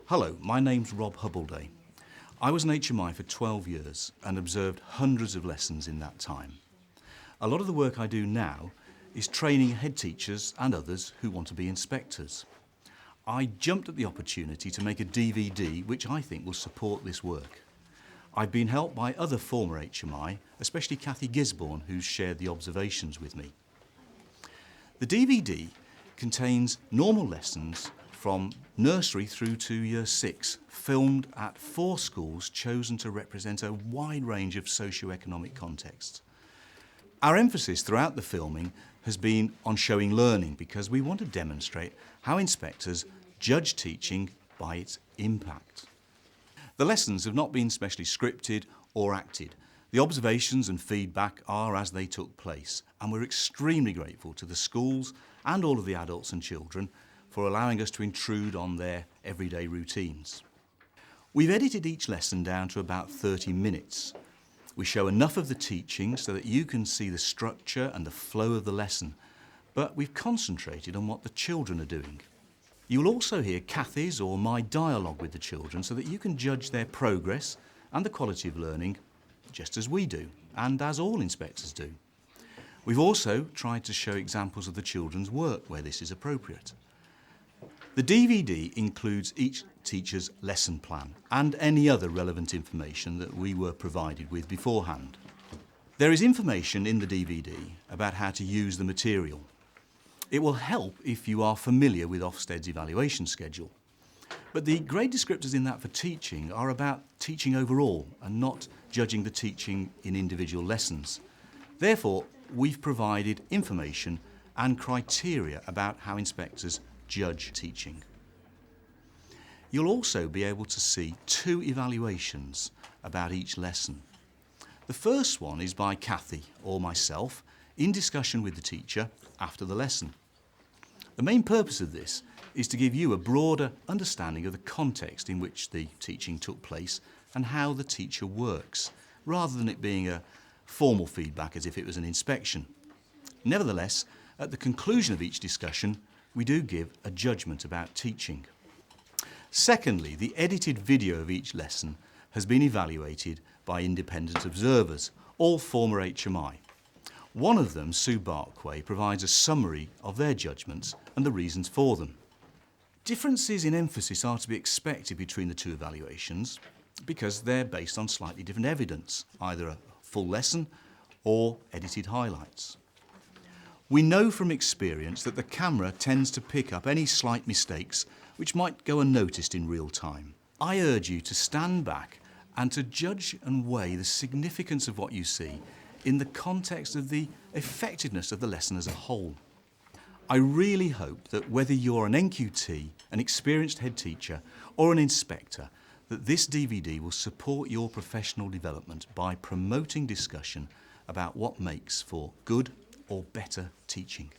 Hello, my name's Rob Hubbleday. I was an HMI for 12 years and observed hundreds of lessons in that time. A lot of the work I do now is training head teachers and others who want to be inspectors. I jumped at the opportunity to make a DVD which I think will support this work. I've been helped by other former HMI, especially Cathy Gisborne, who's shared the observations with me. The DVD contains normal lessons from nursery through to year 6, filmed at 4 schools chosen to represent a wide range of socio-economic contexts. Our emphasis throughout the filming has been on showing learning because we want to demonstrate how inspectors judge teaching by its impact. The lessons have not been specially scripted or acted. The observations and feedback are as they took place, and we're extremely grateful to the schools and all of the adults and children for allowing us to intrude on their everyday routines. We've edited each lesson down to about 30 minutes. We show enough of the teaching so that you can see the structure and the flow of the lesson, but we've concentrated on what the children are doing. You'll also hear Cathy's or my dialogue with the children so that you can judge their progress and the quality of learning just as we do, and as all inspectors do. We've also tried to show examples of the children's work where this is appropriate. The DVD includes each teacher's lesson plan and any other relevant information that we were provided with beforehand. There is information in the DVD about how to use the material. It will help if you are familiar with Ofsted's evaluation schedule. But the grade descriptors in that for teaching are about teaching overall and not judging the teaching in individual lessons. Therefore, we've provided information and criteria about how inspectors judge teaching. You'll also be able to see 2 evaluations about each lesson. The first one is by Cathy or myself in discussion with the teacher after the lesson. The main purpose of this is to give you a broader understanding of the context in which the teaching took place and how the teacher works, rather than it being a formal feedback as if it was an inspection. Nevertheless, at the conclusion of each discussion, we do give a judgment about teaching. Secondly, the edited video of each lesson has been evaluated by independent observers, all former HMI. One of them, Sue Barkway, provides a summary of their judgments and the reasons for them. Differences in emphasis are to be expected between the 2 evaluations because they're based on slightly different evidence, either a full lesson or edited highlights. We know from experience that the camera tends to pick up any slight mistakes which might go unnoticed in real time. I urge you to stand back and to judge and weigh the significance of what you see in the context of the effectiveness of the lesson as a whole. I really hope that whether you're an NQT, an experienced head teacher or an inspector, that this DVD will support your professional development by promoting discussion about what makes for good or better teaching.